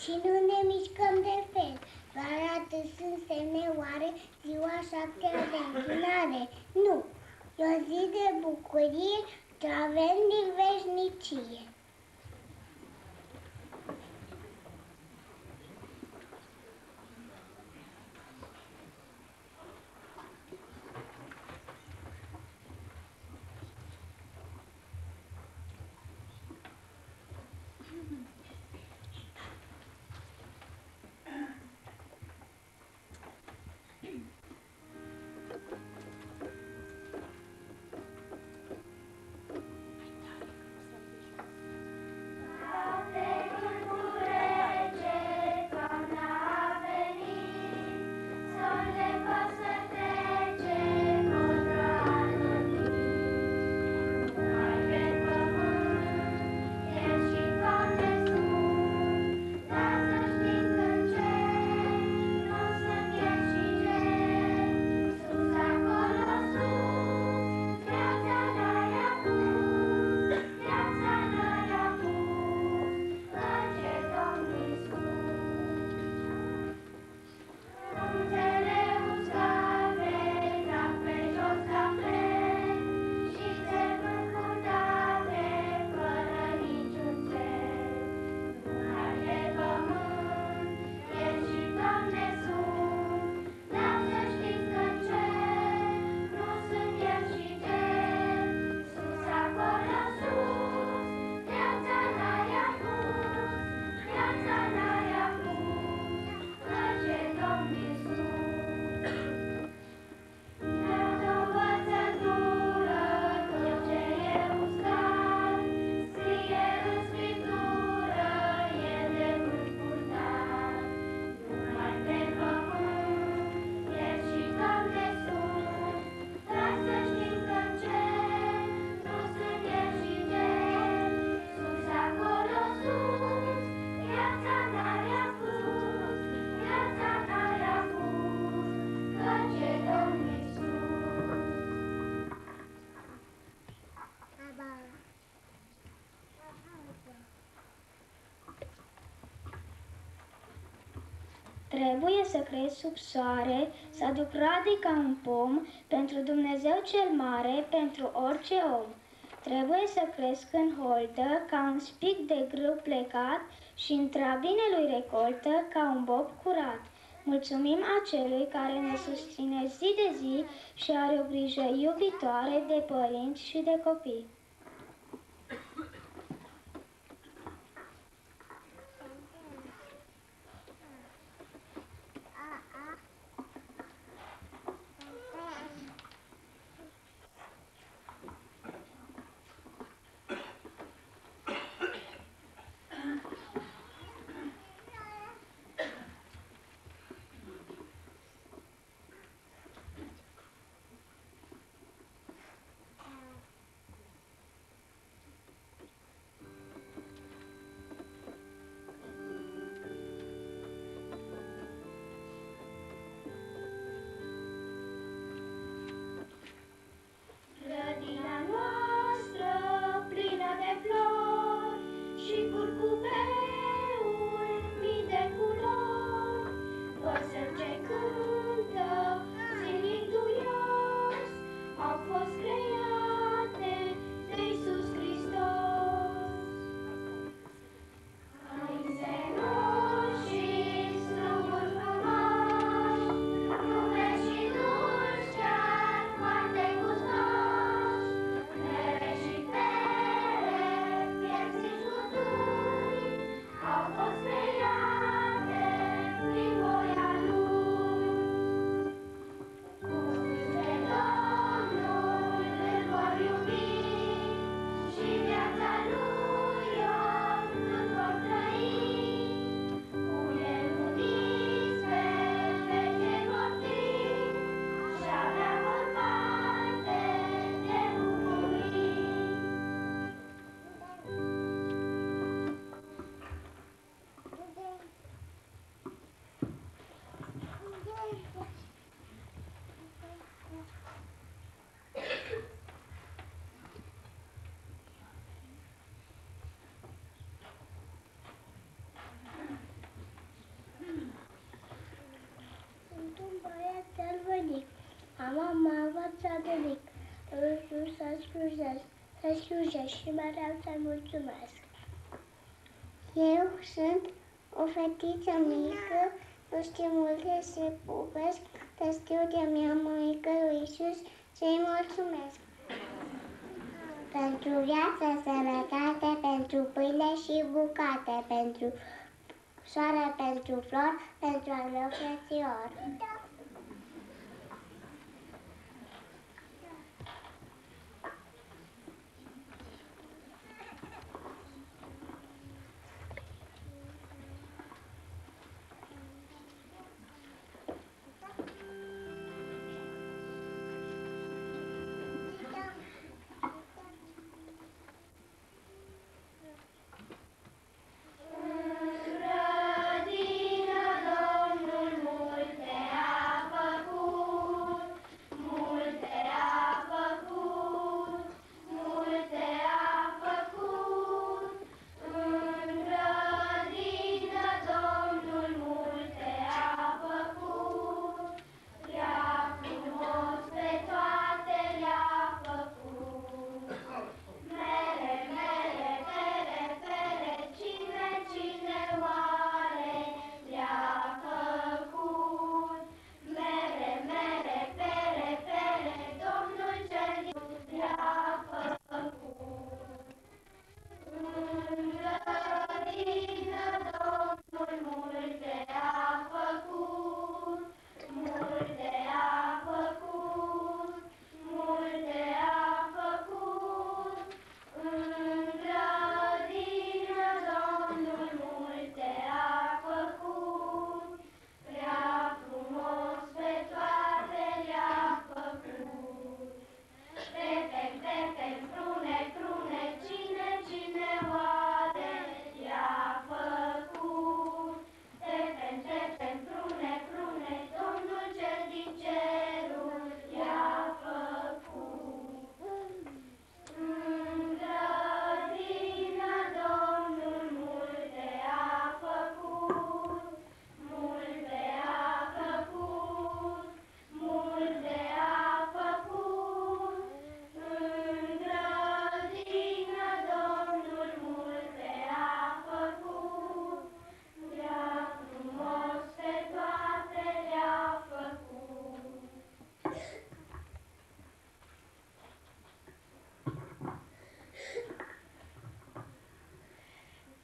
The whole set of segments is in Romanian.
și nu ne mișcăm de fel. Doar atât sunt semne oare ziua 7-a de închinare? Nu, e o zi de bucurie ce avem din veșnicie. Trebuie să crezi sub soare, să aduc radii ca un pom, pentru Dumnezeu cel mare, pentru orice om. Trebuie să cresc în holtă, ca un spic de grâu plecat și într-abine lui recoltă, ca un bob curat. Mulțumim acelui care ne susține zi de zi și are o grijă iubitoare de părinți și de copii. Mama m-a învățat de mic, să slujesc și mereu să-i mulțumesc. Eu sunt o fetiță mică, nu știu multe să pupesc, dar știu de mea măică lui Iisus să-i mulțumesc. Pentru viață, sănătate, pentru pâine și bucate, pentru soare, pentru flori, pentru al meu frățior.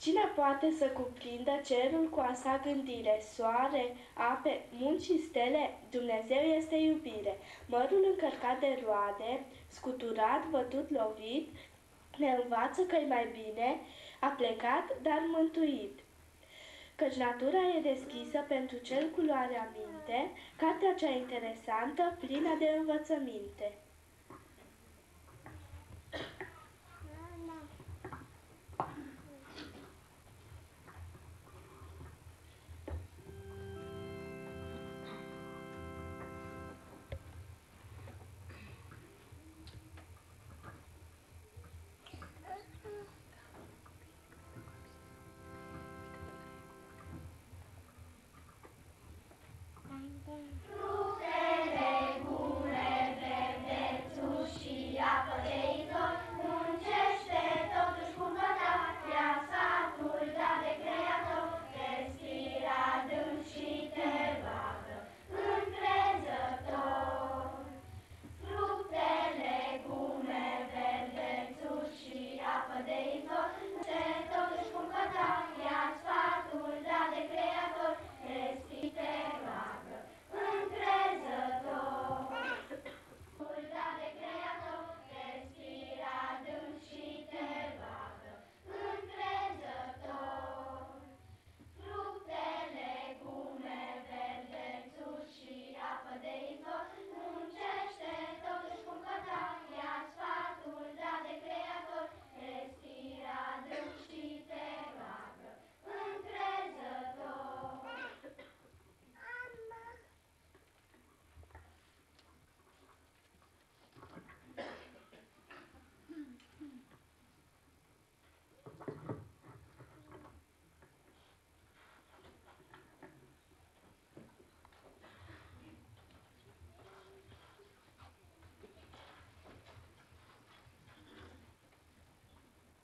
Cine poate să cuprindă cerul cu a sa gândire? Soare, ape, munți și stele, Dumnezeu este iubire. Mărul încărcat de roade, scuturat, bătut, lovit, ne învață că-i mai bine, a plecat, dar mântuit. Căci natura e deschisă pentru cel cu luarea minte, cartea cea interesantă, plină de învățăminte.